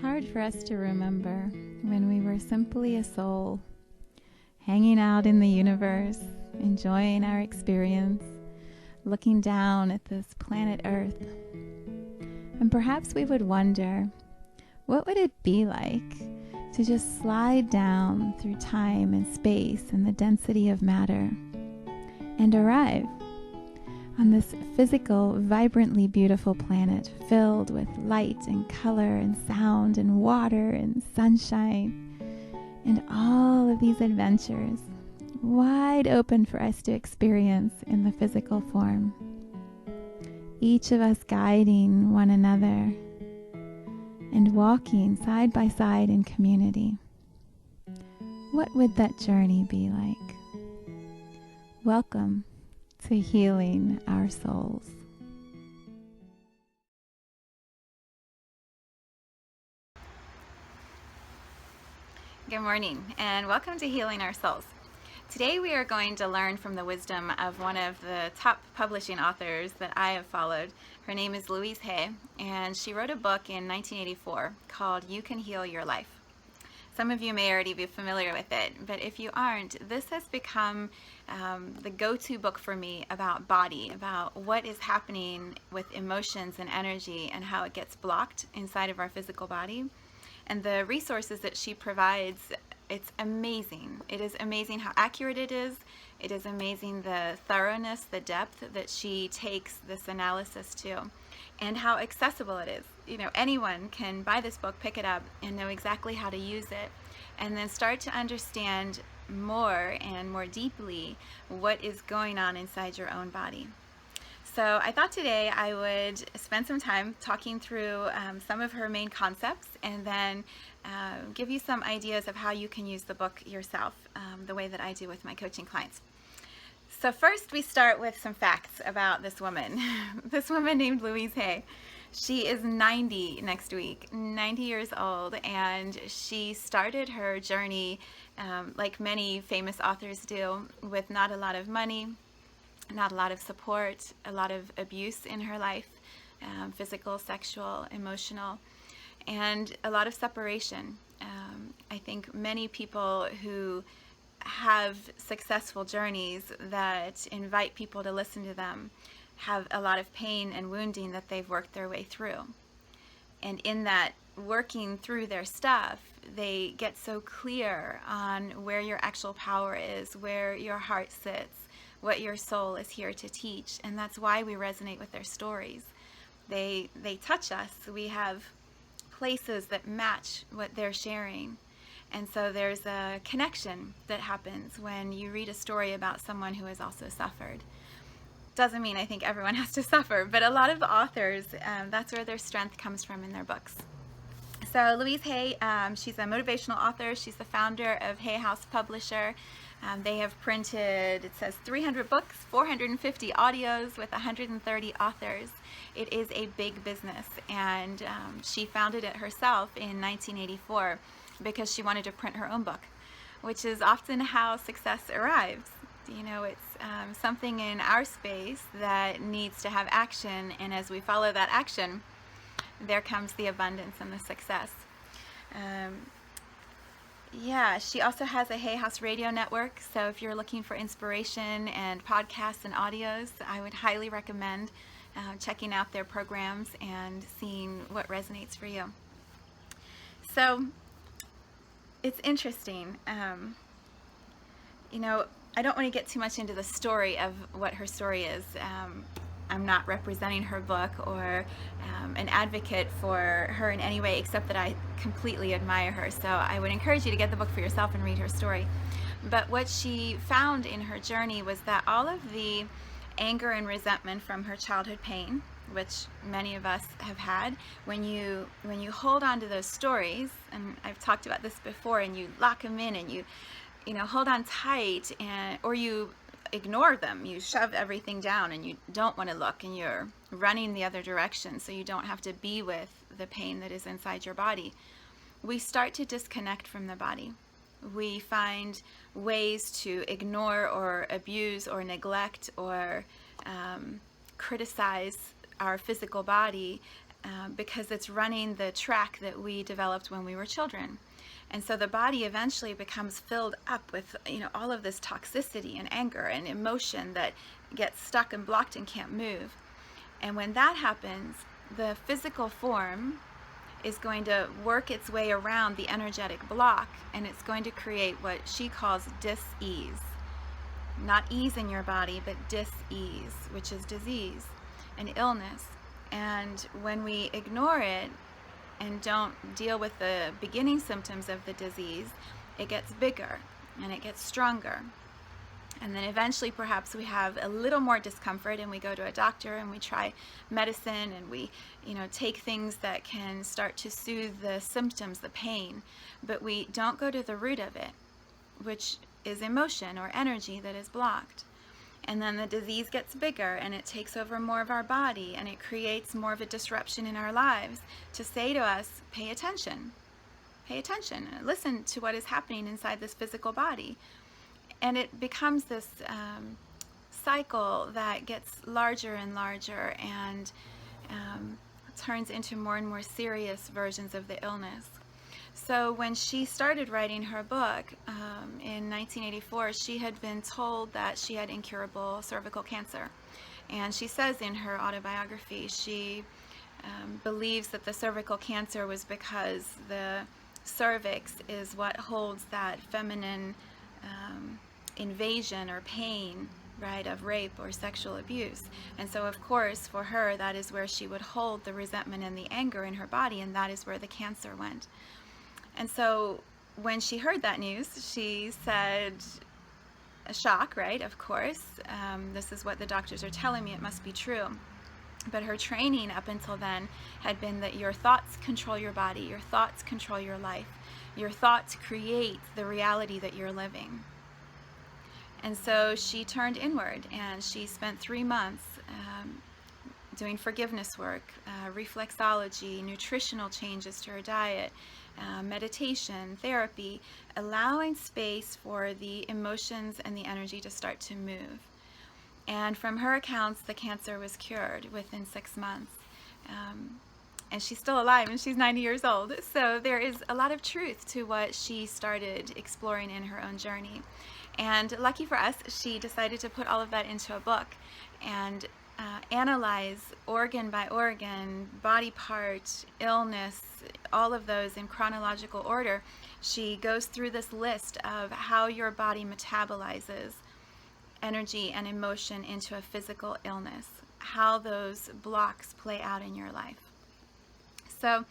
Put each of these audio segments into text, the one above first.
hard for us to remember when we were simply a soul, hanging out in the universe, enjoying our experience, looking down at this planet Earth. And perhaps we would wonder, what would it be like to just slide down through time and space and the density of matter and arrive on this physical, vibrantly beautiful planet filled with light and color and sound and water and sunshine and all of these adventures wide open for us to experience in the physical form, each of us guiding one another and walking side by side in community. What would that journey be like? Welcome to Healing Our Souls. Good morning and welcome to Healing Our Souls. Today we are going to learn from the wisdom of one of the top publishing authors that I have followed. Her name is Louise Hay, and she wrote a book in 1984 called You Can Heal Your Life. Some of you may already be familiar with it, but if you aren't, this has become the go-to book for me about body, about what is happening with emotions and energy and how it gets blocked inside of our physical body. And the resources that she provides, it's amazing. It is amazing how accurate it is. It is amazing the thoroughness, the depth that she takes this analysis to, and how accessible it is. You know, anyone can buy this book, pick it up, and know exactly how to use it, and then start to understand more and more deeply what is going on inside your own body. So I thought today I would spend some time talking through some of her main concepts, and then give you some ideas of how you can use the book yourself, the way that I do with my coaching clients. So first we start with some facts about this woman. This woman named Louise Hay. She is 90 next week, 90 years old, and she started her journey like many famous authors do, with not a lot of money, not a lot of support, a lot of abuse in her life, physical, sexual, emotional, and a lot of separation. I think many people who have successful journeys that invite people to listen to them have a lot of pain and wounding that they've worked their way through. And in that working through their stuff, they get so clear on where your actual power is, where your heart sits, what your soul is here to teach. And that's why we resonate with their stories. They touch us. We have places that match what they're sharing. And so there's a connection that happens when you read a story about someone who has also suffered. Doesn't mean I think everyone has to suffer, but a lot of the authors, that's where their strength comes from in their books. So Louise Hay, she's a motivational author. She's the founder of Hay House Publisher. They have printed, it says 300 books, 450 audios with 130 authors. It is a big business, and she founded it herself in 1984 because she wanted to print her own book, which is often how success arrives. You know, it's something in our space that needs to have action, and as we follow that action, there comes the abundance and the success. Yeah, she also has a Hay House radio network, so if you're looking for inspiration and podcasts and audios, I would highly recommend checking out their programs and seeing what resonates for you. So it's interesting. You know, I don't want to get too much into the story of what her story is. I'm not representing her book or an advocate for her in any way, except that I completely admire her. So I would encourage you to get the book for yourself and read her story. But what she found in her journey was that all of the anger and resentment from her childhood pain, which many of us have had, when you hold on to those stories, and I've talked about this before, and you lock them in and you hold on tight, or you ignore them, you shove everything down and you don't want to look, and you're running the other direction so you don't have to be with the pain that is inside your body, we start to disconnect from the body. We find ways to ignore or abuse or neglect or criticize our physical body because it's running the track that we developed when we were children. And so the body eventually becomes filled up with, all of this toxicity and anger and emotion that gets stuck and blocked and can't move. And when that happens, the physical form is going to work its way around the energetic block, and it's going to create what she calls dis-ease. Not ease in your body, but dis-ease, which is disease and illness. And when we ignore it and don't deal with the beginning symptoms of the disease, it gets bigger and it gets stronger. And then eventually perhaps we have a little more discomfort and we go to a doctor and we try medicine and we, take things that can start to soothe the symptoms, the pain, but we don't go to the root of it, which is emotion or energy that is blocked. And then the disease gets bigger and it takes over more of our body and it creates more of a disruption in our lives to say to us, pay attention, listen to what is happening inside this physical body. And it becomes this cycle that gets larger and larger and turns into more and more serious versions of the illness. So when she started writing her book in 1984, she had been told that she had incurable cervical cancer. And she says in her autobiography, she believes that the cervical cancer was because the cervix is what holds that feminine invasion or pain, right, of rape or sexual abuse. And so of course for her that is where she would hold the resentment and the anger in her body, and that is where the cancer went. And so when she heard that news, she said, a shock, right, of course, this is what the doctors are telling me, it must be true. But her training up until then had been that your thoughts control your body, your thoughts control your life, your thoughts create the reality that you're living. And so she turned inward and she spent 3 months doing forgiveness work, reflexology, nutritional changes to her diet, meditation, therapy, allowing space for the emotions and the energy to start to move. And from her accounts, the cancer was cured within 6 months. And she's still alive and she's 90 years old. So there is a lot of truth to what she started exploring in her own journey. And lucky for us, she decided to put all of that into a book and analyze organ by organ, body part, illness, all of those in chronological order. She goes through this list of how your body metabolizes energy and emotion into a physical illness, how those blocks play out in your life. So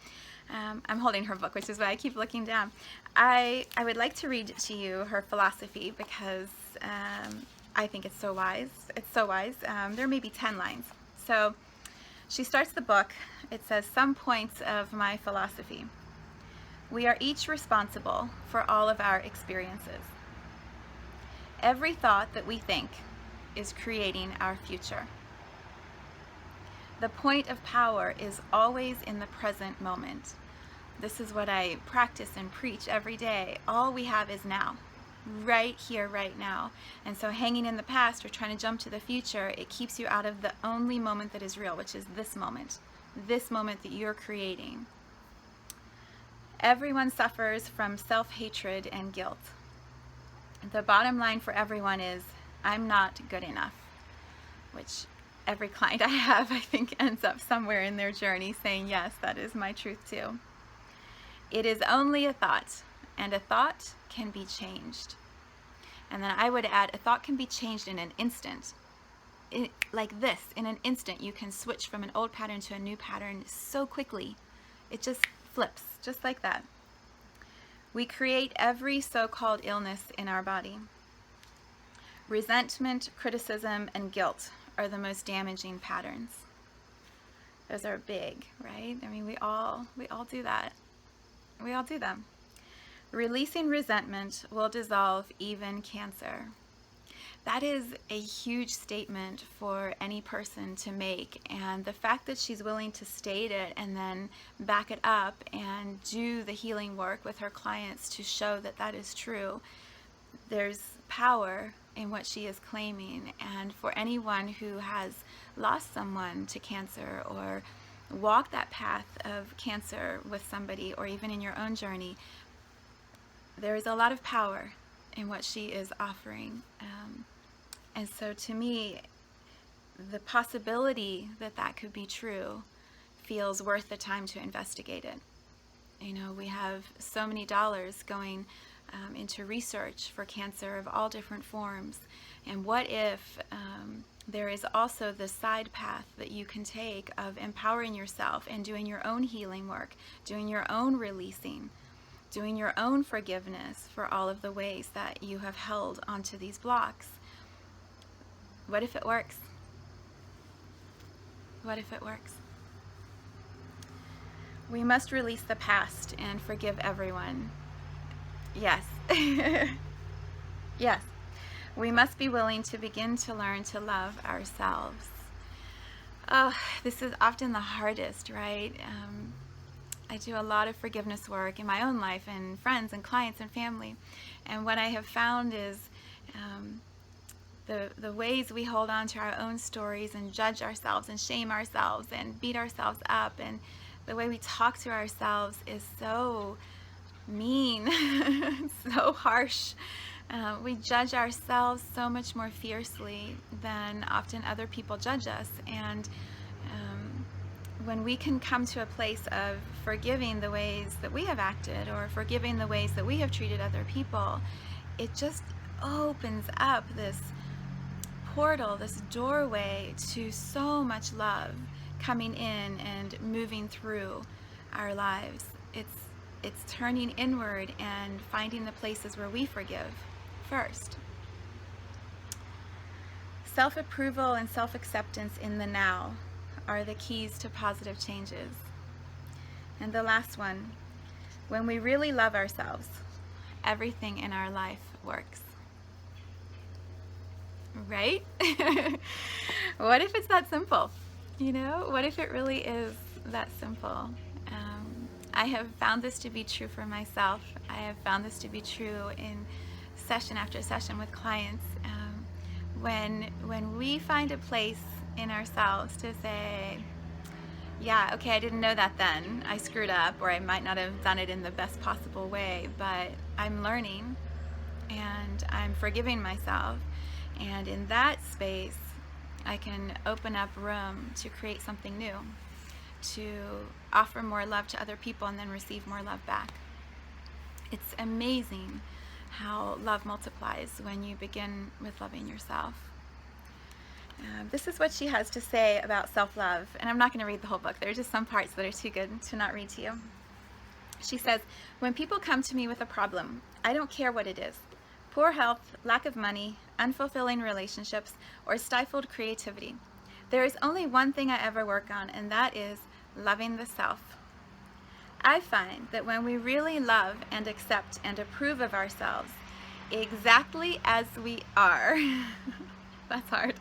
I'm holding her book, which is why I keep looking down. I would like to read to you her philosophy because I think it's so wise. It's so wise. There may be 10 lines. So she starts the book. It says, "Some points of my philosophy. We are each responsible for all of our experiences. Every thought that we think is creating our future. The point of power is always in the present moment." This is what I practice and preach every day. All we have is now, right here, right now. And so hanging in the past or trying to jump to the future, it keeps you out of the only moment that is real, which is this moment that you're creating. Everyone suffers from self-hatred and guilt. The bottom line for everyone is, I'm not good enough, which every client I have, I think, ends up somewhere in their journey saying, yes, that is my truth too. It is only a thought, and a thought can be changed. And then I would add, a thought can be changed in an instant. Like this, in an instant, you can switch from an old pattern to a new pattern so quickly. It just flips, just like that. We create every so-called illness in our body. Resentment, criticism, and guilt are the most damaging patterns. Those are big, right? I mean, we all do that. We all do them. Releasing resentment will dissolve even cancer. That is a huge statement for any person to make, and the fact that she's willing to state it and then back it up and do the healing work with her clients to show that that is true, there's power in what she is claiming. And for anyone who has lost someone to cancer or walk that path of cancer with somebody, or even in your own journey, there is a lot of power in what she is offering. And so to me, the possibility that that could be true feels worth the time to investigate it. You know, we have so many dollars going into research for cancer of all different forms. And what if there is also the side path that you can take of empowering yourself and doing your own healing work, doing your own releasing, doing your own forgiveness for all of the ways that you have held onto these blocks? What if it works? What if it works? We must release the past and forgive everyone. Yes. Yes. We must be willing to begin to learn to love ourselves. Oh, this is often the hardest, right? I do a lot of forgiveness work in my own life, and friends and clients and family. And what I have found is the ways we hold on to our own stories and judge ourselves and shame ourselves and beat ourselves up, and the way we talk to ourselves is so mean, so harsh. We judge ourselves so much more fiercely than often other people judge us. And when we can come to a place of forgiving the ways that we have acted, or forgiving the ways that we have treated other people, it just opens up this portal, this doorway to so much love coming in and moving through our lives. It's turning inward and finding the places where we forgive first. Self-approval and self-acceptance in the now are the keys to positive changes. And the last one, when we really love ourselves, everything in our life works. Right? What if it's that simple? You know, what if it really is that simple? I have found this to be true for myself. I have found this to be true in session after session with clients. When we find a place in ourselves to say, yeah, okay, I didn't know that then. I screwed up, or I might not have done it in the best possible way, but I'm learning and I'm forgiving myself. And in that space, I can open up room to create something new, to offer more love to other people and then receive more love back. It's amazing how love multiplies when you begin with loving yourself. This is what she has to say about self-love, and I'm not going to read the whole book. There are just some parts that are too good to not read to you. She says, when people come to me with a problem, I don't care what it is. Poor health, lack of money, unfulfilling relationships, or stifled creativity. There is only one thing I ever work on, and that is loving the self. I find that when we really love and accept and approve of ourselves exactly as we are, that's hard,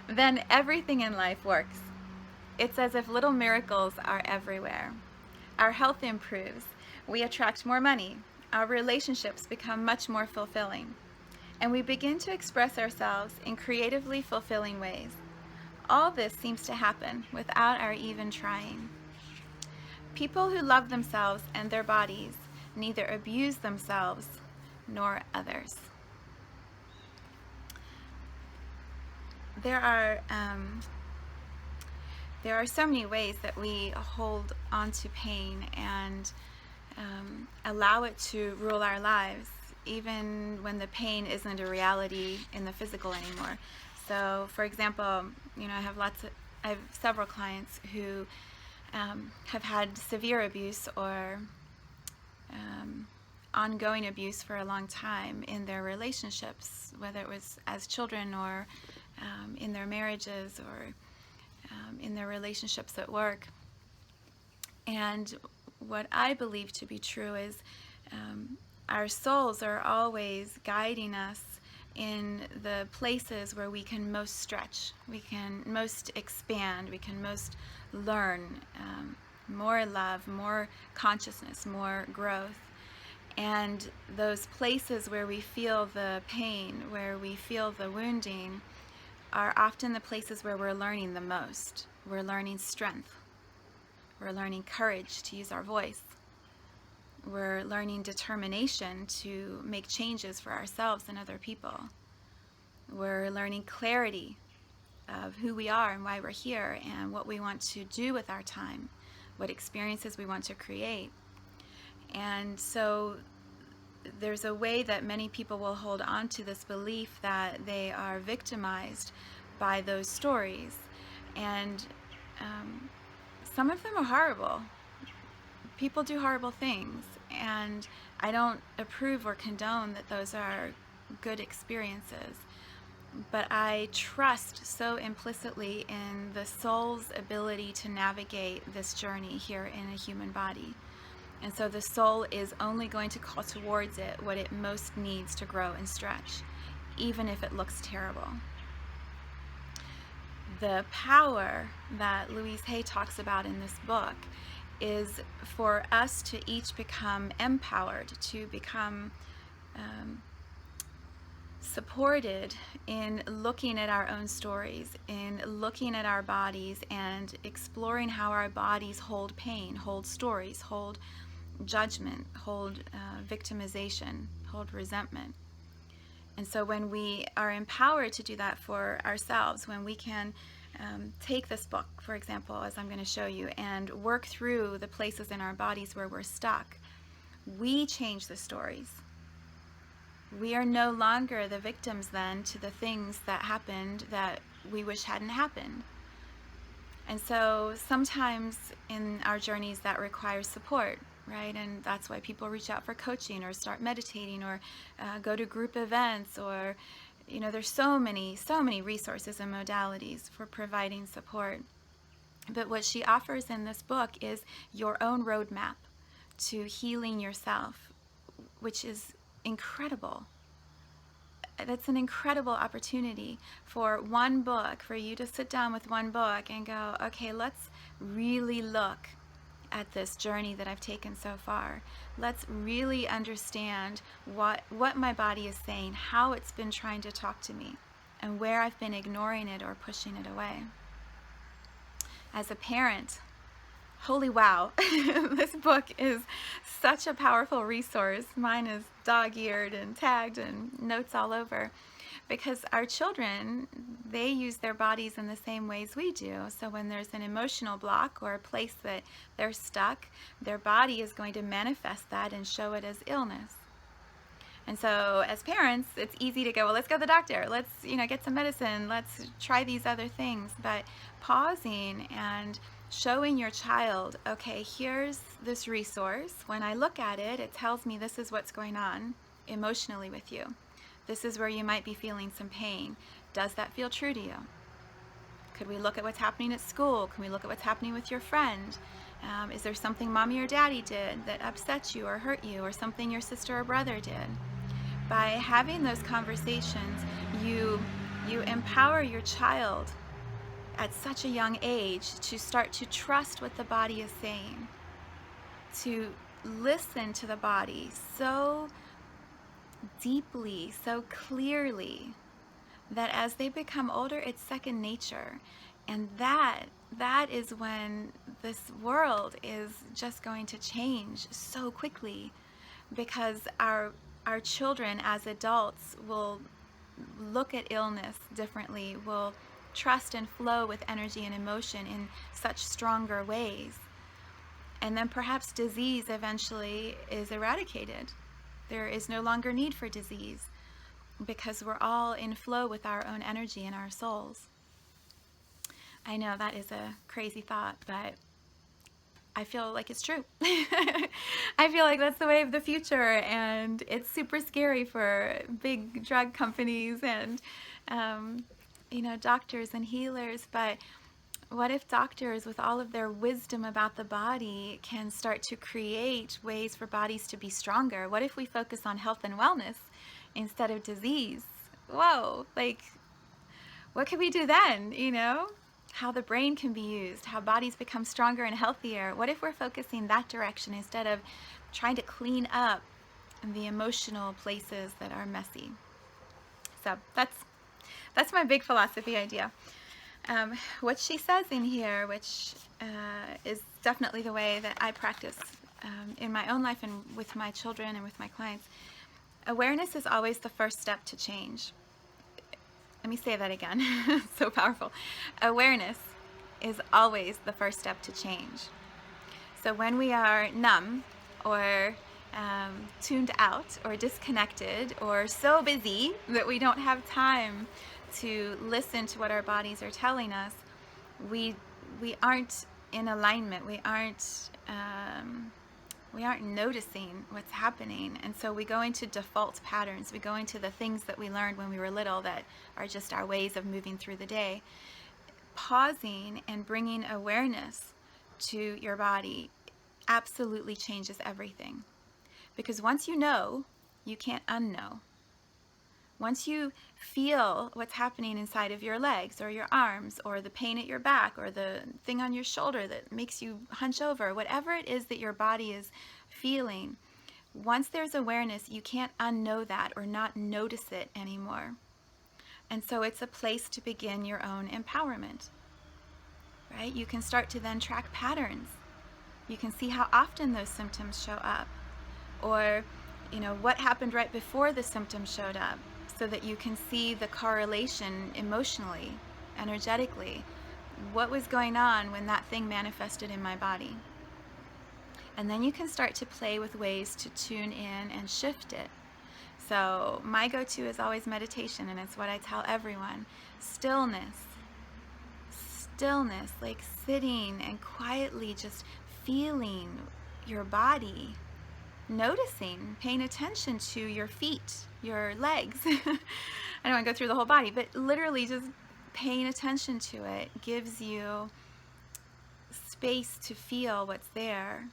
then everything in life works. It's as if little miracles are everywhere. Our health improves, we attract more money, our relationships become much more fulfilling, and we begin to express ourselves in creatively fulfilling ways. All this seems to happen without our even trying. People who love themselves and their bodies neither abuse themselves nor others. There are so many ways that we hold on to pain and allow it to rule our lives, even when the pain isn't a reality in the physical anymore. So, for example, you know, I have several clients who have had severe abuse or ongoing abuse for a long time in their relationships, whether it was as children or in their marriages or in their relationships at work. And what I believe to be true is our souls are always guiding us in the places where we can most stretch, we can most expand, we can most learn more love, more consciousness, more growth. And those places where we feel the pain, where we feel the wounding, are often the places where we're learning the most. We're learning strength. We're learning courage to use our voice. We're learning determination to make changes for ourselves and other people. We're learning clarity of who we are and why we're here and what we want to do with our time, what experiences we want to create. And so there's a way that many people will hold on to this belief that they are victimized by those stories. And some of them are horrible. People do horrible things, and I don't approve or condone that those are good experiences. But I trust so implicitly in the soul's ability to navigate this journey here in a human body. And so the soul is only going to call towards it what it most needs to grow and stretch, even if it looks terrible. The power that Louise Hay talks about in this book is for us to each become empowered, to become supported in looking at our own stories, in looking at our bodies and exploring how our bodies hold pain, hold stories, hold judgment, hold victimization, hold resentment. And so when we are empowered to do that for ourselves, when we can take this book, for example, as I'm going to show you, and work through the places in our bodies where we're stuck, we change the stories. We are no longer the victims then to the things that happened that we wish hadn't happened. And so sometimes in our journeys that requires support, right? And that's why people reach out for coaching or start meditating or go to group events, or, you know, there's so many resources and modalities for providing support. But what she offers in this book is your own roadmap to healing yourself, which is incredible. That's an incredible opportunity for one book, for you to sit down with one book and go, okay, let's really look at this journey that I've taken so far. Let's really understand what my body is saying, how it's been trying to talk to me, and where I've been ignoring it or pushing it away. As a parent, holy wow, this book is such a powerful resource. Mine is dog-eared and tagged and notes all over, because our children, they use their bodies in the same ways we do. So when there's an emotional block or a place that they're stuck, their body is going to manifest that and show it as illness. And so as parents, it's easy to go, well, let's go to the doctor. Let's, get some medicine. Let's try these other things. But pausing and showing your child, okay, here's this resource. When I look at it, it tells me this is what's going on emotionally with you. This is where you might be feeling some pain. Does that feel true to you? Could we look at what's happening at school? Can we look at what's happening with your friend? Is there something mommy or daddy did that upset you or hurt you, or something your sister or brother did? By having those conversations, you empower your child at such a young age to start to trust what the body is saying, to listen to the body so deeply, so clearly, that as they become older, it's second nature. And that is when this world is just going to change so quickly, because our children as adults will look at illness differently, will trust and flow with energy and emotion in such stronger ways. And then perhaps disease eventually is eradicated. There is no longer need for disease, because we're all in flow with our own energy and our souls. I know that is a crazy thought, but I feel like it's true. I feel like that's the way of the future, and it's super scary for big drug companies and doctors and healers. But what if doctors, with all of their wisdom about the body, can start to create ways for bodies to be stronger? What if we focus on health and wellness instead of disease? Whoa, what can we do then? How the brain can be used, how bodies become stronger and healthier. What if we're focusing that direction instead of trying to clean up the emotional places that are messy? So that's my big philosophy idea. What she says in here, which is definitely the way that I practice in my own life and with my children and with my clients, awareness is always the first step to change. Let me say that again. So powerful. Awareness is always the first step to change. So when we are numb or tuned out or disconnected or so busy that we don't have time to listen to what our bodies are telling us, we aren't in alignment. We aren't noticing what's happening, and so we go into default patterns. We go into the things that we learned when we were little that are just our ways of moving through the day. Pausing and bringing awareness to your body absolutely changes everything, because once you know, you can't unknow. Once you feel what's happening inside of your legs or your arms or the pain at your back or the thing on your shoulder that makes you hunch over, whatever it is that your body is feeling, once there's awareness, you can't unknow that or not notice it anymore. And so it's a place to begin your own empowerment, right? You can start to then track patterns. You can see how often those symptoms show up, or what happened right before the symptoms showed up, so that you can see the correlation emotionally, energetically. What was going on when that thing manifested in my body? And then you can start to play with ways to tune in and shift it. So my go-to is always meditation, and it's what I tell everyone. Stillness, like sitting and quietly just feeling your body, noticing, paying attention to your feet, your legs. I don't want to go through the whole body, but literally just paying attention to it gives you space to feel what's there,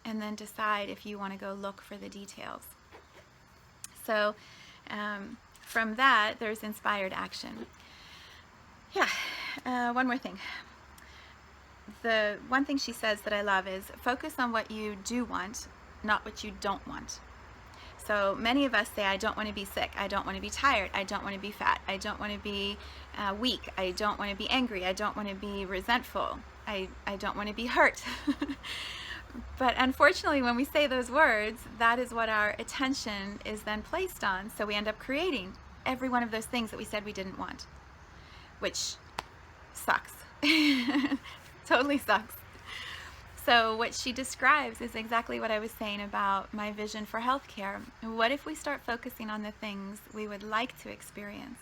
and then decide if you want to go look for the details. So from that, there's inspired action. One more thing. The one thing she says that I love is focus on what you do want, not what you don't want. So many of us say, I don't want to be sick, I don't want to be tired, I don't want to be fat, I don't want to be weak, I don't want to be angry, I don't want to be resentful, I don't want to be hurt. But unfortunately, when we say those words, that is what our attention is then placed on. So we end up creating every one of those things that we said we didn't want, which sucks. Totally sucks. So what she describes is exactly what I was saying about my vision for healthcare. What if we start focusing on the things we would like to experience?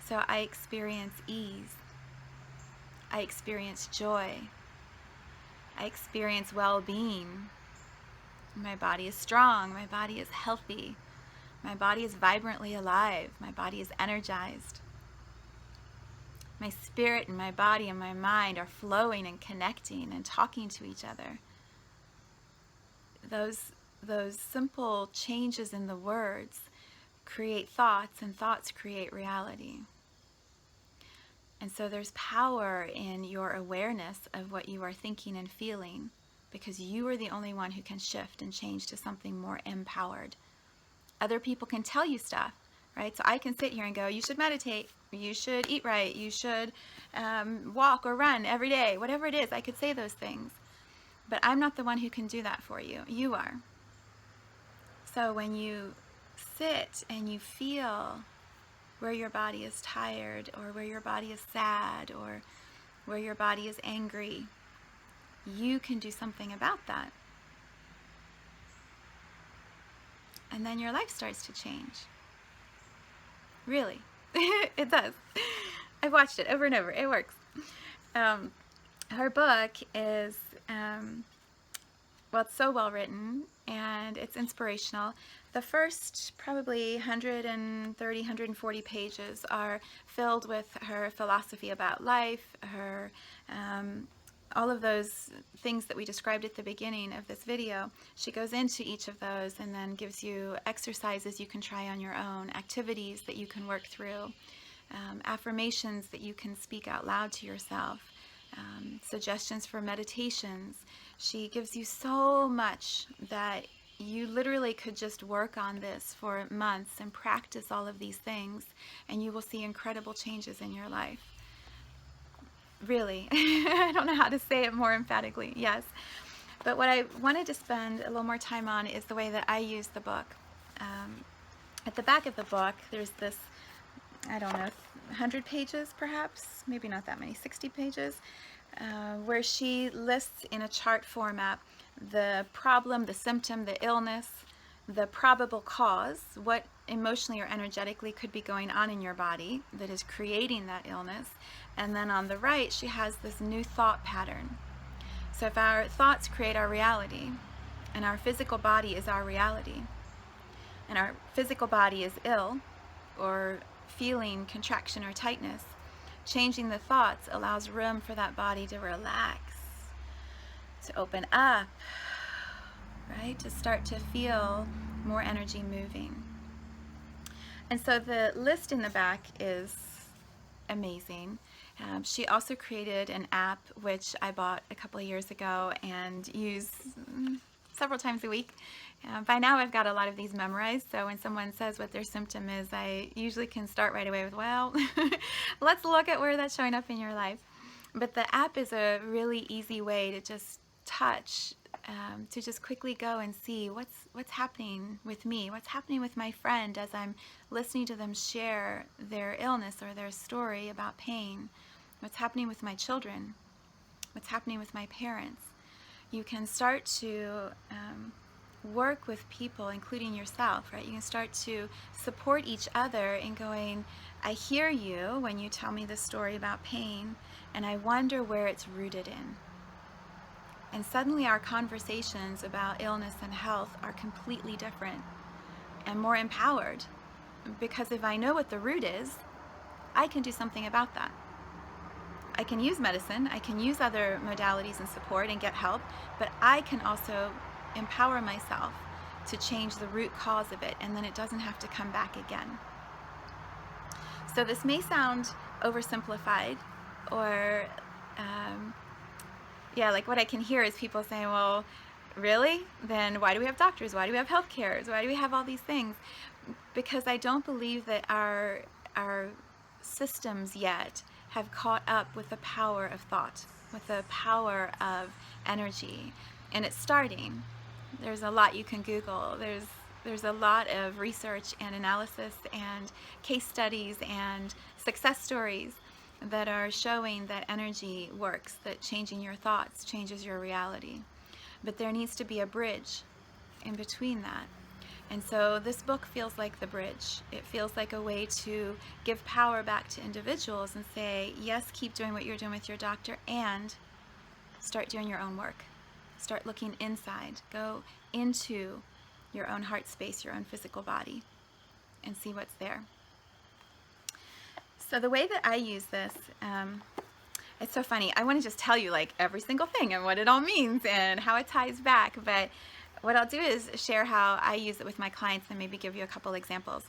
So I experience ease. I experience joy. I experience well-being. My body is strong. My body is healthy. My body is vibrantly alive. My body is energized. My spirit and my body and my mind are flowing and connecting and talking to each other. Those simple changes in the words create thoughts, and thoughts create reality. And so there's power in your awareness of what you are thinking and feeling, because you are the only one who can shift and change to something more empowered. Other people can tell you stuff, right? So I can sit here and go, you should meditate, you should eat right, you should walk or run every day, whatever it is. I could say those things, but I'm not the one who can do that for you. You are. So when you sit and you feel where your body is tired, or where your body is sad, or where your body is angry, you can do something about that. And then your life starts to change. Really. It does. I've watched it over and over. It works. Her book is, it's so well written, and it's inspirational. The first probably 130, 140 pages are filled with her philosophy about life, her all of those things that we described at the beginning of this video. She goes into each of those and then gives you exercises you can try on your own, activities that you can work through, affirmations that you can speak out loud to yourself, suggestions for meditations. She gives you so much that you literally could just work on this for months and practice all of these things, and you will see incredible changes in your life. really. I don't know how to say it more emphatically. Yes. But what I wanted to spend a little more time on is the way that I use the book. At the back of the book, there's this, I don't know, 100 pages perhaps, maybe not that many, 60 pages, where she lists in a chart format the problem, the symptom, the illness, the probable cause, what emotionally or energetically could be going on in your body that is creating that illness. And then on the right, she has this new thought pattern. So if our thoughts create our reality, and our physical body is our reality, and our physical body is ill or feeling contraction or tightness, changing the thoughts allows room for that body to relax, to open up, right? To start to feel more energy moving. And so the list in the back is amazing. She also created an app which I bought a couple of years ago and use several times a week. By now I've got a lot of these memorized, so when someone says what their symptom is, I usually can start right away with, well, let's look at where that's showing up in your life. But the app is a really easy way to just touch, to just quickly go and see what's happening with me, what's happening with my friend as I'm listening to them share their illness or their story about pain, what's happening with my children, what's happening with my parents. You can start to work with people, including yourself, right? You can start to support each other in going, I hear you when you tell me this story about pain, and I wonder where it's rooted in. And suddenly our conversations about illness and health are completely different and more empowered, because if I know what the root is, I can do something about that. I can use medicine, I can use other modalities and support and get help, but I can also empower myself to change the root cause of it, and then it doesn't have to come back again. So this may sound oversimplified, or like what I can hear is people saying, well, really? Then why do we have doctors? Why do we have healthcare? Why do we have all these things? Because I don't believe that our systems yet have caught up with the power of thought, with the power of energy. And it's starting. There's a lot you can Google. There's a lot of research and analysis and case studies and success stories that are showing that energy works, that changing your thoughts changes your reality. But there needs to be a bridge in between that. And so this book feels like the bridge. It feels like a way to give power back to individuals and say, yes, keep doing what you're doing with your doctor, and start doing your own work. Start looking inside. Go into your own heart space, your own physical body, and see what's there. So the way that I use this, it's so funny. I want to just tell you like every single thing and what it all means and how it ties back. But what I'll do is share how I use it with my clients and maybe give you a couple examples.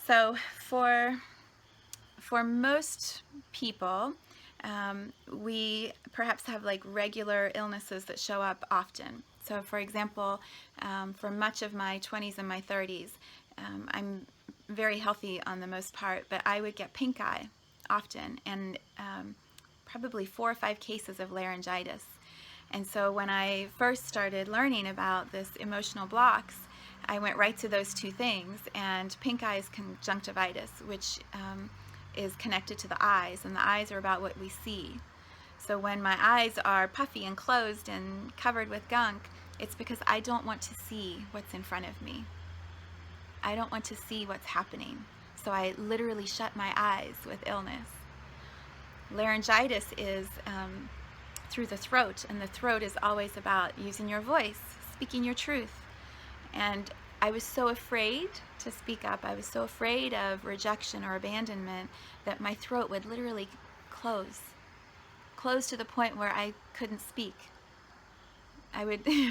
So for most people, we perhaps have like regular illnesses that show up often. So for example, for much of my 20s and my 30s, I'm very healthy on the most part, but I would get pink eye often, and probably 4 or 5 cases of laryngitis. And so when I first started learning about this emotional blocks, I went right to those two things. And pink eye is conjunctivitis, which is connected to the eyes, and the eyes are about what we see. So when my eyes are puffy and closed and covered with gunk, it's because I don't want to see what's in front of me. I don't want to see what's happening. So I literally shut my eyes with illness. Laryngitis is through the throat, and the throat is always about using your voice, speaking your truth. And I was so afraid to speak up. I was so afraid of rejection or abandonment that my throat would literally close to the point where I couldn't speak.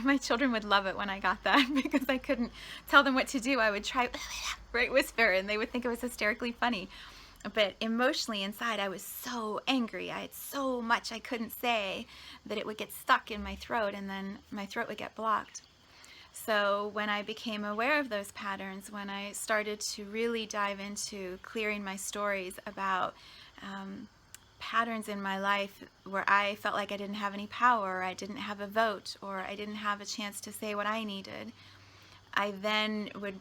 My children would love it when I got that because I couldn't tell them what to do. I would try right whisper, and they would think it was hysterically funny. But emotionally inside, I was so angry. I had so much I couldn't say that it would get stuck in my throat, and then my throat would get blocked. So when I became aware of those patterns, when I started to really dive into clearing my stories about patterns in my life where I felt like I didn't have any power, or I didn't have a vote, or I didn't have a chance to say what I needed, I then would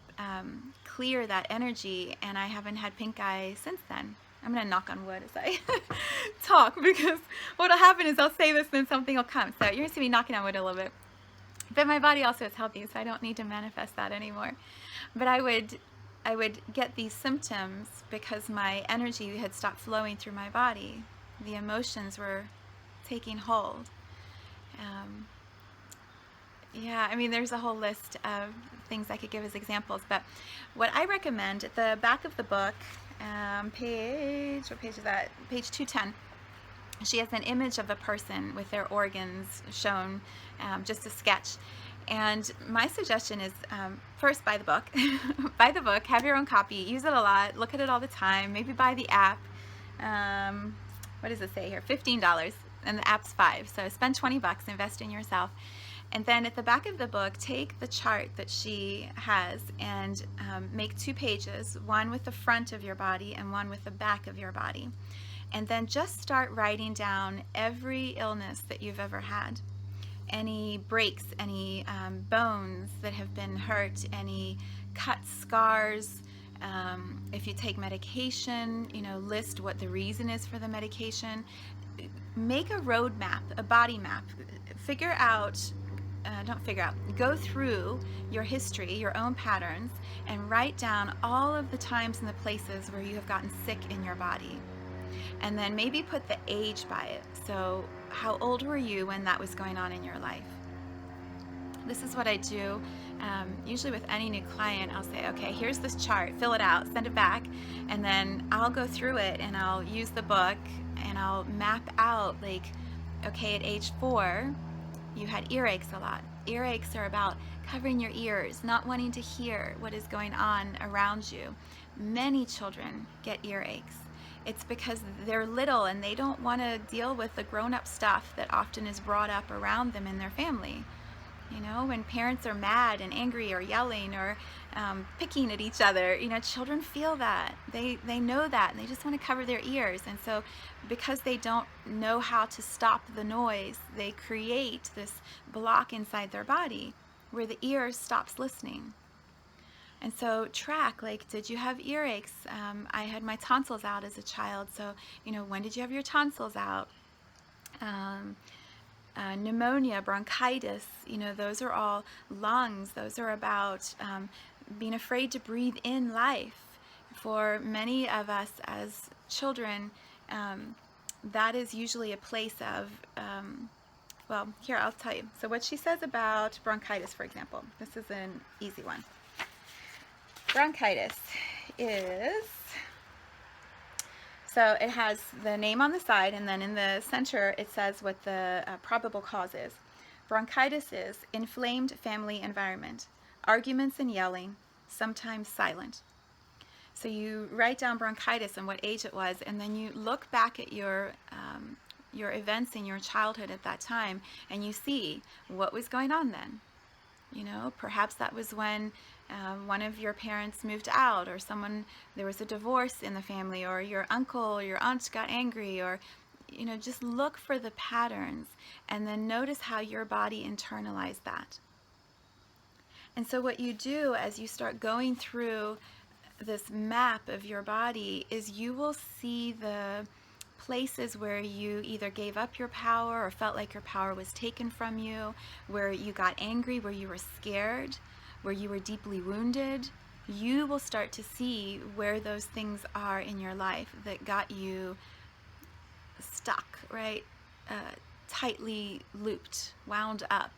clear that energy, and I haven't had pink eye since then. I'm going to knock on wood as I talk, because what will happen is I'll say this and then something will come. So you're going to see me knocking on wood a little bit. But my body also is healthy, so I don't need to manifest that anymore. But I would get these symptoms because my energy had stopped flowing through my body. The emotions were taking hold. Yeah, I mean, there's a whole list of things I could give as examples, but what I recommend at the back of the book, what page is that? Page 210. She has an image of a person with their organs shown, just a sketch. And my suggestion is, first, buy the book. Buy the book, have your own copy, use it a lot, look at it all the time, maybe buy the app. What does it say here? $15, and the app's $5. So spend $20, invest in yourself. And then at the back of the book, take the chart that she has and make 2 pages, one with the front of your body and one with the back of your body. And then just start writing down every illness that you've ever had. Any breaks, any bones that have been hurt, any cuts, scars. If you take medication, list what the reason is for the medication. Make a road map, a body map. Go through your history, your own patterns, and write down all of the times and the places where you have gotten sick in your body. And then maybe put the age by it. So how old were you when that was going on in your life? This is what I do. Usually with any new client, I'll say, okay, here's this chart, fill it out, send it back, and then I'll go through it and I'll use the book and I'll map out, like, okay, at age 4, you had earaches a lot. Earaches are about covering your ears, not wanting to hear what is going on around you. Many children get earaches. It's because they're little and they don't want to deal with the grown-up stuff that often is brought up around them in their family. When parents are mad and angry or yelling or picking at each other, children feel that. They know that, and they just want to cover their ears. And so because they don't know how to stop the noise, they create this block inside their body where the ear stops listening. And so track, like, did you have earaches? I had my tonsils out as a child, so, when did you have your tonsils out? Pneumonia, bronchitis, those are all lungs. Those are about being afraid to breathe in life. For many of us as children, that is usually a place of, well, here, I'll tell you. So what she says about bronchitis, for example, this is an easy one. Bronchitis is, so it has the name on the side, and then in the center it says what the probable cause is. Bronchitis is inflamed family environment, arguments and yelling, sometimes silent. So you write down bronchitis and what age it was, and then you look back at your events in your childhood at that time, and you see what was going on then. Perhaps that was when one of your parents moved out, or there was a divorce in the family, or your uncle or your aunt got angry, or just look for the patterns and then notice how your body internalized that. And so what you do as you start going through this map of your body is you will see the places where you either gave up your power or felt like your power was taken from you, where you got angry, where you were scared, where you were deeply wounded. You will start to see where those things are in your life that got you stuck, right? Tightly looped, wound up.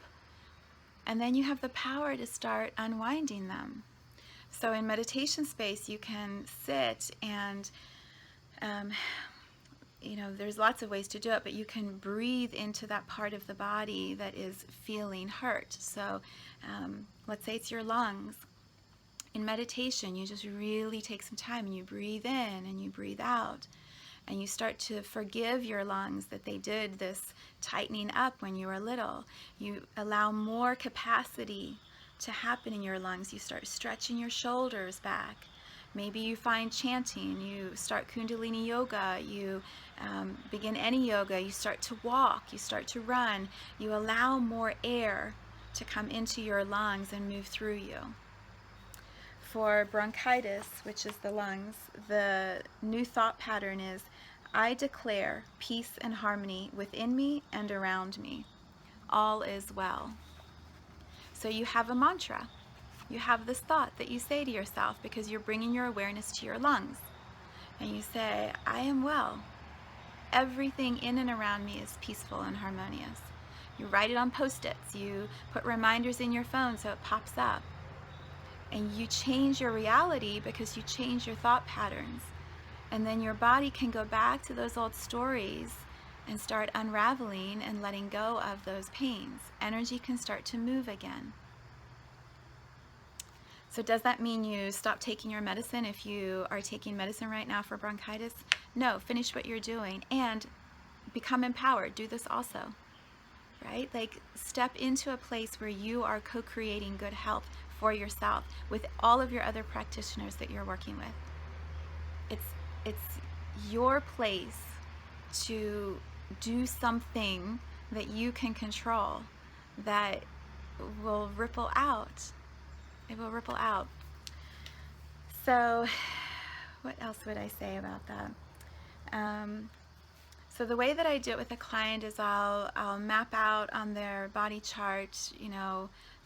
And then you have the power to start unwinding them. So in meditation space, you can sit and there's lots of ways to do it, but you can breathe into that part of the body that is feeling hurt. So let's say it's your lungs. In meditation, you just really take some time and you breathe in and you breathe out. And you start to forgive your lungs that they did this tightening up when you were little. You allow more capacity to happen in your lungs. You start stretching your shoulders back. Maybe you find chanting, you start Kundalini yoga, you begin any yoga, you start to walk, you start to run, you allow more air to come into your lungs and move through you. For bronchitis, which is the lungs, the new thought pattern is, I declare peace and harmony within me and around me. All is well. So you have a mantra. You have this thought that you say to yourself because you're bringing your awareness to your lungs. And you say, I am well. Everything in and around me is peaceful and harmonious. You write it on Post-its. You put reminders in your phone so it pops up. And you change your reality because you change your thought patterns. And then your body can go back to those old stories and start unraveling and letting go of those pains. Energy can start to move again. So does that mean you stop taking your medicine if you are taking medicine right now for bronchitis? No, finish what you're doing and become empowered. Do this also, right? Like step into a place where you are co-creating good health for yourself with all of your other practitioners that you're working with. It's your place to do something that you can control that will ripple out. It will ripple out. So what else would I say about that? So the way that I do it with a client is I'll map out on their body chart,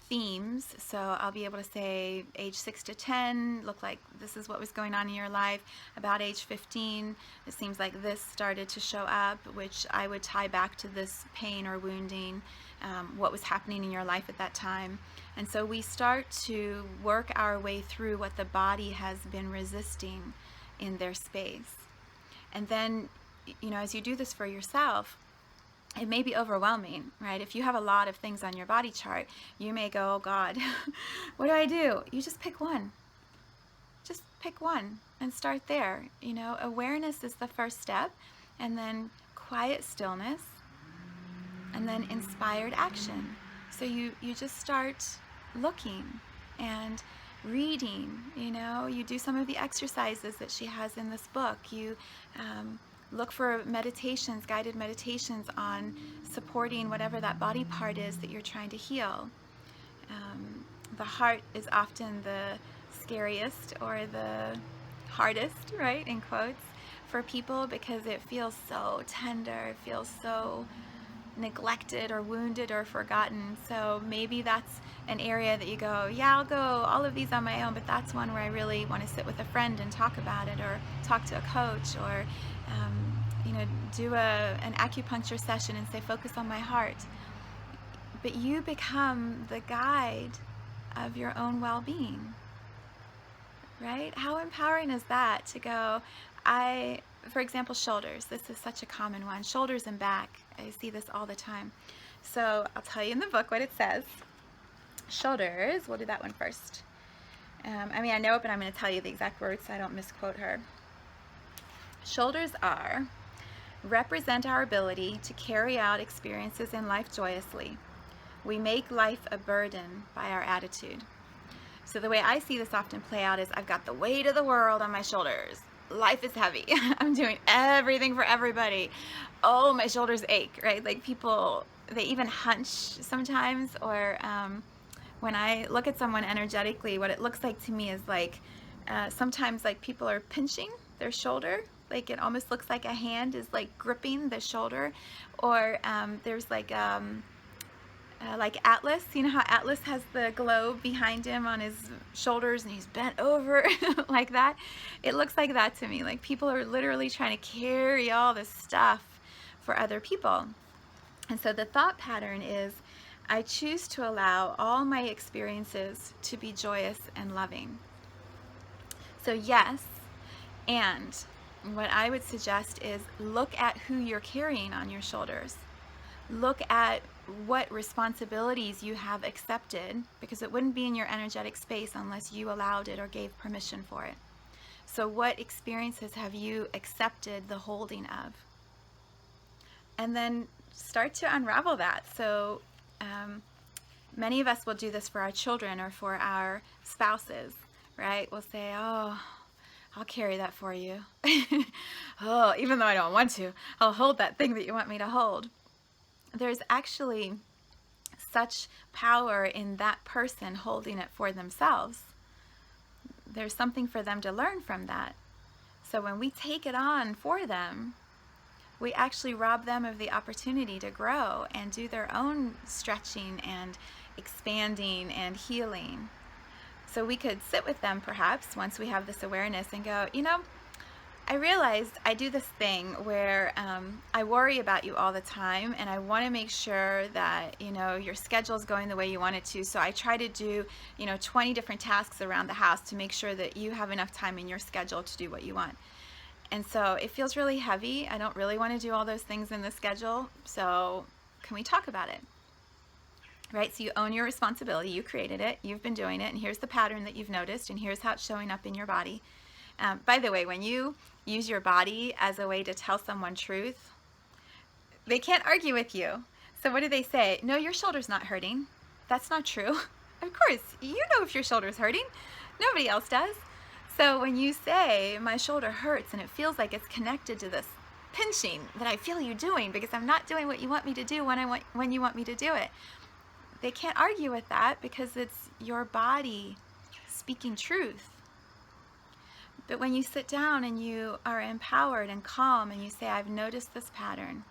themes. So I'll be able to say age 6 to 10, look like this is what was going on in your life. About age 15, it seems like this started to show up, which I would tie back to this pain or wounding, what was happening in your life at that time. And so we start to work our way through what the body has been resisting in their space. And then, as you do this for yourself, it may be overwhelming, right? If you have a lot of things on your body chart, you may go, oh God, what do I do? You just pick one. Just pick one and start there. Awareness is the first step, and then quiet stillness, and then inspired action. So you just start looking and reading, you do some of the exercises that she has in this book. You look for meditations, guided meditations on supporting whatever that body part is that you're trying to heal. The heart is often the scariest or the hardest, right, in quotes, for people because it feels so tender, it feels so neglected or wounded or forgotten. So maybe that's an area that you go, yeah, I'll go all of these on my own, but that's one where I really want to sit with a friend and talk about it, or talk to a coach, or do an acupuncture session and say, focus on my heart. But you become the guide of your own well-being, right? How empowering is that to go, for example, shoulders. This is such a common one. Shoulders and back. I see this all the time. So I'll tell you in the book what it says. Shoulders, we'll do that one first. I know it, but I'm going to tell you the exact words so I don't misquote her. Shoulders represent our ability to carry out experiences in life joyously. We make life a burden by our attitude. So the way I see this often play out is I've got the weight of the world on my shoulders. Life is heavy. I'm doing everything for everybody. Oh, my shoulders ache, right? Like people, they even hunch sometimes, or when I look at someone energetically, what it looks like to me is like sometimes like people are pinching their shoulder. Like it almost looks like a hand is like gripping the shoulder, or there's like Atlas. You know how Atlas has the globe behind him on his shoulders and he's bent over like that? It looks like that to me. Like people are literally trying to carry all this stuff for other people. And so the thought pattern is, I choose to allow all my experiences to be joyous and loving. So yes, and what I would suggest is look at who you're carrying on your shoulders. Look at what responsibilities you have accepted, because it wouldn't be in your energetic space unless you allowed it or gave permission for it. So what experiences have you accepted the holding of? And then start to unravel that. So many of us will do this for our children or for our spouses, right? We'll say, oh, I'll carry that for you. Oh, even though I don't want to, I'll hold that thing that you want me to hold. There's actually such power in that person holding it for themselves. There's something for them to learn from that. So when we take it on for them, we actually rob them of the opportunity to grow and do their own stretching and expanding and healing. So we could sit with them perhaps once we have this awareness and go, I realized I do this thing where I worry about you all the time, and I want to make sure that your schedule is going the way you want it to. So I try to do 20 different tasks around the house to make sure that you have enough time in your schedule to do what you want. And so it feels really heavy. I don't really want to do all those things in the schedule. So can we talk about it? Right? So you own your responsibility. You created it. You've been doing it. And here's the pattern that you've noticed. And here's how it's showing up in your body. By the way, when you use your body as a way to tell someone truth, they can't argue with you. So what do they say? No, your shoulder's not hurting. That's not true. Of course, you know if your shoulder's hurting. Nobody else does. So when you say, my shoulder hurts and it feels like it's connected to this pinching that I feel you doing because I'm not doing what you want me to do when you want me to do it, they can't argue with that because it's your body speaking truth. But when you sit down and you are empowered and calm and you say, I've noticed this pattern.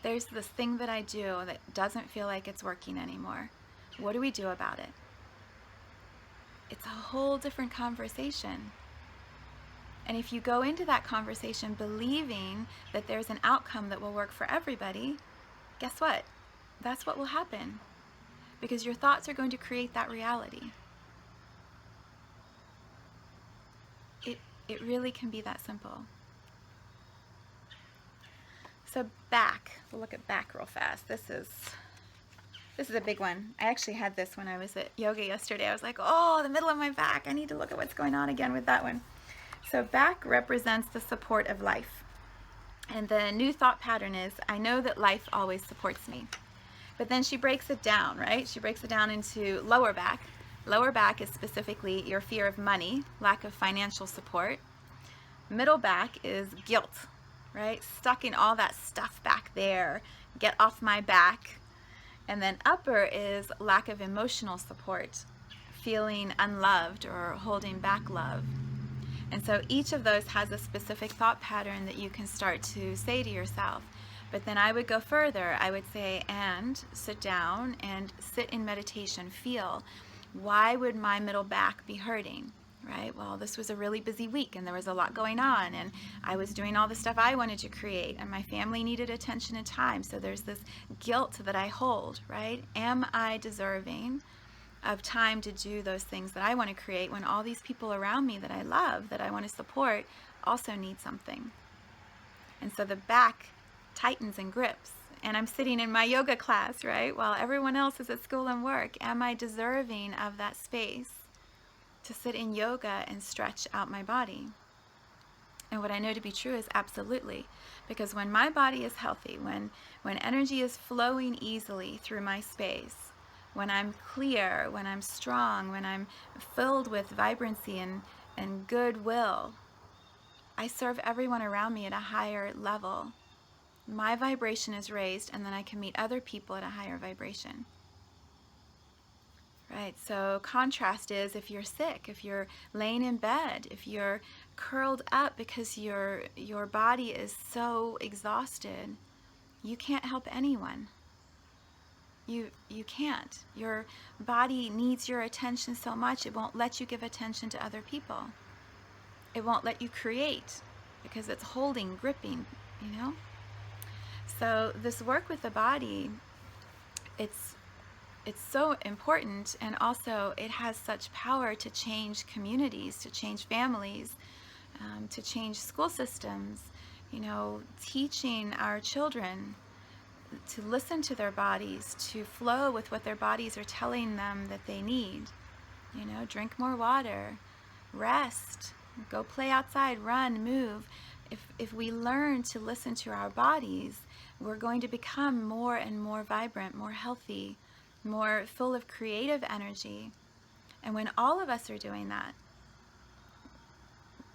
There's this thing that I do that doesn't feel like it's working anymore. What do we do about it? It's a whole different conversation. And if you go into that conversation believing that there's an outcome that will work for everybody, guess what? That's what will happen. Because your thoughts are going to create that reality. It really can be that simple. So back, we'll look at back real fast. This is a big one. I actually had this when I was at yoga yesterday. I was like, oh, the middle of my back. I need to look at what's going on again with that one. So back represents the support of life. And the new thought pattern is, I know that life always supports me. But then she breaks it down, right? She breaks it down into lower back. Lower back is specifically your fear of money, lack of financial support. Middle back is guilt, right? Stuck in all that stuff back there. Get off my back. And then upper is lack of emotional support, feeling unloved or holding back love. And so each of those has a specific thought pattern that you can start to say to yourself. But then I would go further. I would say, and sit down and sit in meditation. Feel, why would my middle back be hurting? Right? Well, this was a really busy week and there was a lot going on and I was doing all the stuff I wanted to create and my family needed attention and time. So there's this guilt that I hold, right? Am I deserving of time to do those things that I want to create when all these people around me that I love, that I want to support, also need something? And so the back tightens and grips. And I'm sitting in my yoga class, right? While everyone else is at school and work. Am I deserving of that space to sit in yoga and stretch out my body? And what I know to be true is absolutely. Because when my body is healthy, when energy is flowing easily through my space, when I'm clear, when I'm strong, when I'm filled with vibrancy and goodwill, I serve everyone around me at a higher level. My vibration is raised, and then I can meet other people at a higher vibration. Right, so contrast is if you're sick, if you're laying in bed, if you're curled up because your body is so exhausted, you can't help anyone. You can't. Your body needs your attention so much it won't let you give attention to other people. It won't let you create because it's holding, gripping, So this work with the body, it's so important, and also it has such power to change communities, to change families, to change school systems, teaching our children to listen to their bodies, to flow with what their bodies are telling them that they need. Drink more water, rest, go play outside, run, move. If we learn to listen to our bodies, we're going to become more and more vibrant, more healthy, more full of creative energy. And when all of us are doing that,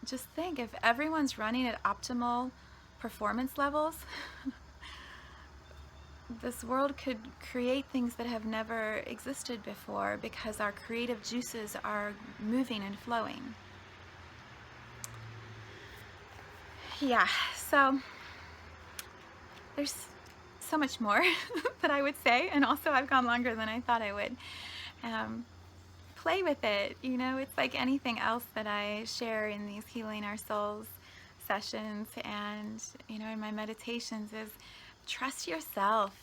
just think, if everyone's running at optimal performance levels, this world could create things that have never existed before because our creative juices are moving and flowing. Yeah, so there's so much more that I would say, and also I've gone longer than I thought I would. Play with it. You know, it's like anything else that I share in these Healing Our Souls sessions and, you know, in my meditations is trust yourself.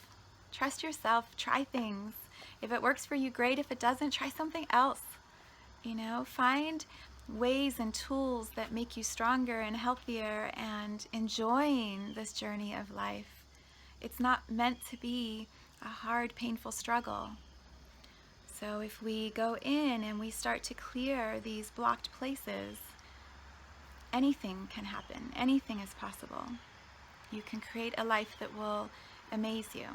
Trust yourself. Try things. If it works for you, great. If it doesn't, try something else. You know, find ways and tools that make you stronger and healthier and enjoying this journey of life. It's not meant to be a hard, painful struggle. So if we go in and we start to clear these blocked places, anything can happen. Anything is possible. You can create a life that will amaze you.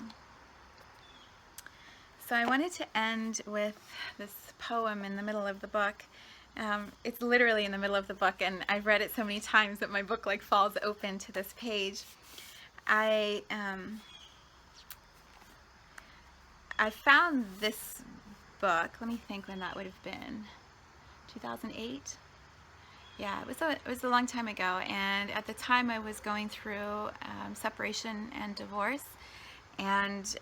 So I wanted to end with this poem in the middle of the book. It's literally in the middle of the book, and I've read it so many times that my book like falls open to this page. I found this book, let me think when that would have been, 2008? Yeah, it was a long time ago, and at the time I was going through separation and divorce, and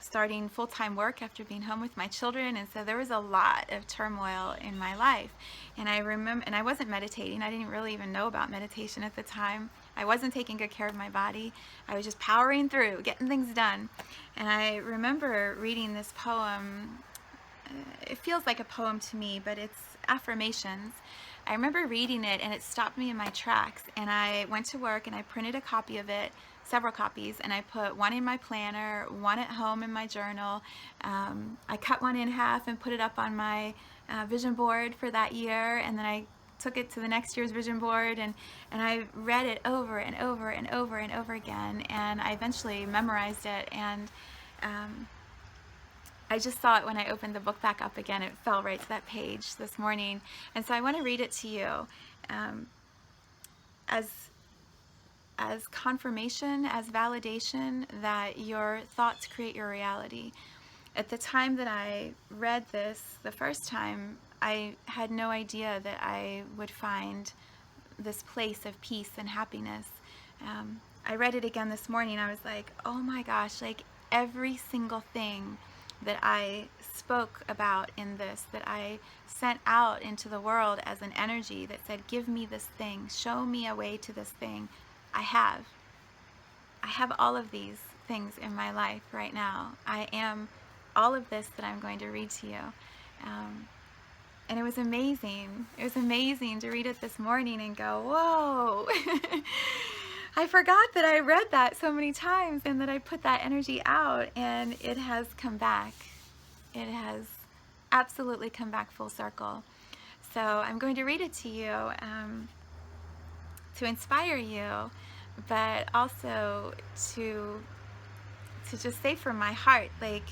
starting full-time work after being home with my children, and so there was a lot of turmoil in my life. And I remember, and I wasn't meditating. I didn't really even know about meditation at the time. I wasn't taking good care of my body. I was just powering through, getting things done. And I remember reading this poem. It feels like a poem to me, but it's affirmations. I remember reading it, and it stopped me in my tracks, and I went to work and I printed a copy of it, several copies, and I put one in my planner, one at home in my journal. I cut one in half and put it up on my vision board for that year, and then I took it to the next year's vision board, and I read it over and over and over and over again, and I eventually memorized it, and I just saw it when I opened the book back up again. It fell right to that page this morning, and so I want to read it to you as confirmation, as validation that your thoughts create your reality. At the time that I read this the first time, I had no idea that I would find this place of peace and happiness. I read it again this morning. I was like, oh my gosh, like every single thing that I spoke about in this, that I sent out into the world as an energy that said, give me this thing, show me a way to this thing. I have all of these things in my life right now. I am all of this that I'm going to read to you. And it was amazing. It was amazing to read it this morning and go, whoa. I forgot that I read that so many times and that I put that energy out, and it has come back. It has absolutely come back full circle. So I'm going to read it to you to inspire you, but also to just say from my heart, like,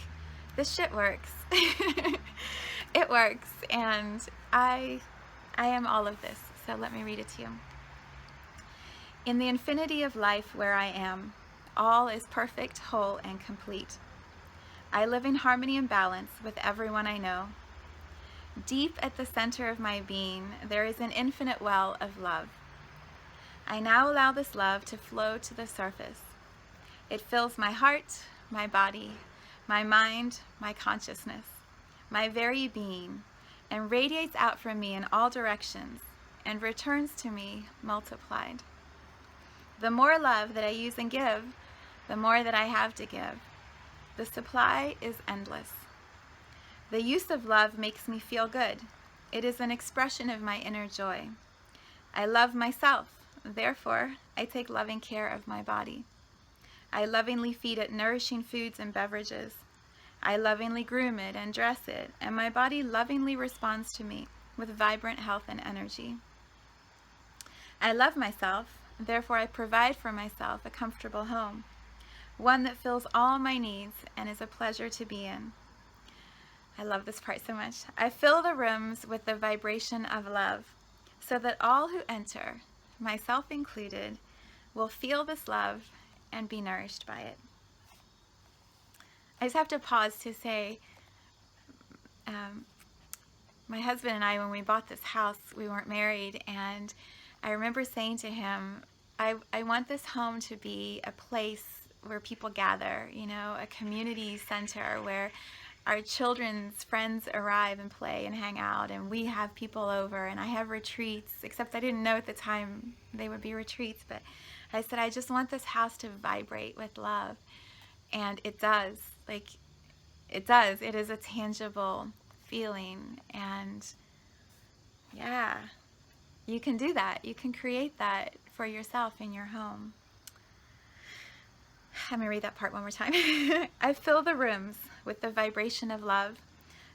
this shit works. It works, and I am all of this. So let me read it to you. In the infinity of life where I am, all is perfect, whole, and complete. I live in harmony and balance with everyone I know. Deep at the center of my being, there is an infinite well of love. I now allow this love to flow to the surface. It fills my heart, my body, my mind, my consciousness, my very being, and radiates out from me in all directions and returns to me multiplied. The more love that I use and give, the more that I have to give. The supply is endless. The use of love makes me feel good. It is an expression of my inner joy. I love myself, therefore I take loving care of my body. I lovingly feed it nourishing foods and beverages. I lovingly groom it and dress it, and my body lovingly responds to me with vibrant health and energy. I love myself, therefore I provide for myself a comfortable home, one that fills all my needs and is a pleasure to be in. I love this part so much. I fill the rooms with the vibration of love, so that all who enter, myself included, will feel this love and be nourished by it. I just have to pause to say, my husband and I, when we bought this house, we weren't married, and I remember saying to him, I want this home to be a place where people gather, a community center where our children's friends arrive and play and hang out, and we have people over, and I have retreats, except I didn't know at the time they would be retreats, but I said, I just want this house to vibrate with love. And it does. It does. It is a tangible feeling. And yeah, you can do that. You can create that for yourself in your home. Let me read that part one more time. I fill the rooms with the vibration of love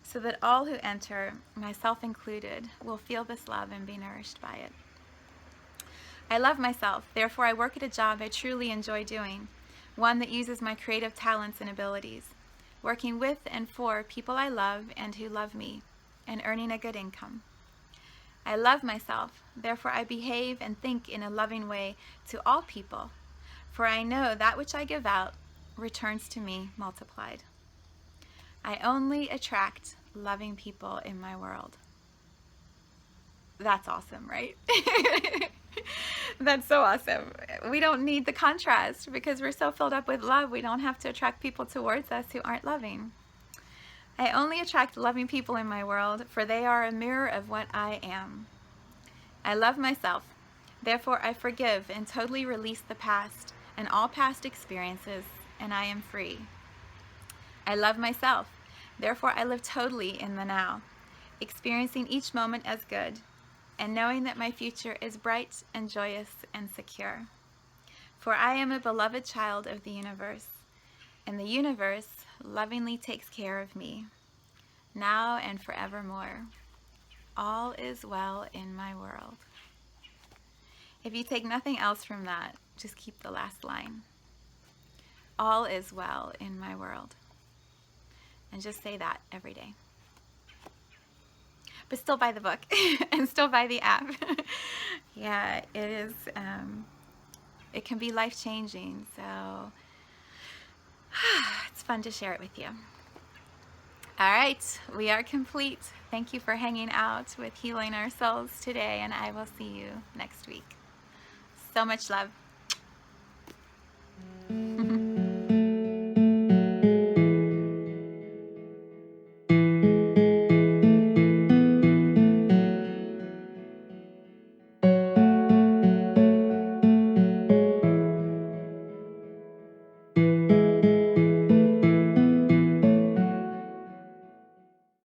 so that all who enter, myself included, will feel this love and be nourished by it. I love myself, therefore I work at a job I truly enjoy doing, one that uses my creative talents and abilities, working with and for people I love and who love me, and earning a good income. I love myself, therefore I behave and think in a loving way to all people, for I know that which I give out returns to me multiplied. I only attract loving people in my world. That's awesome, right? That's so awesome. We don't need the contrast because we're so filled up with love. We don't have to attract people towards us who aren't loving. I only attract loving people in my world, for they are a mirror of what I am. I love myself. Therefore, I forgive and totally release the past and all past experiences, and I am free. I love myself. Therefore, I live totally in the now, experiencing each moment as good, and knowing that my future is bright and joyous and secure. For I am a beloved child of the universe, and the universe lovingly takes care of me, now and forevermore. All is well in my world. If you take nothing else from that, just keep the last line. All is well in my world. And just say that every day. But still buy the book and still buy the app. Yeah, it is, it can be life-changing, so it's fun to share it with you. All right, we are complete. Thank you for hanging out with Healing Our Souls today, and I will see you next week. So much love.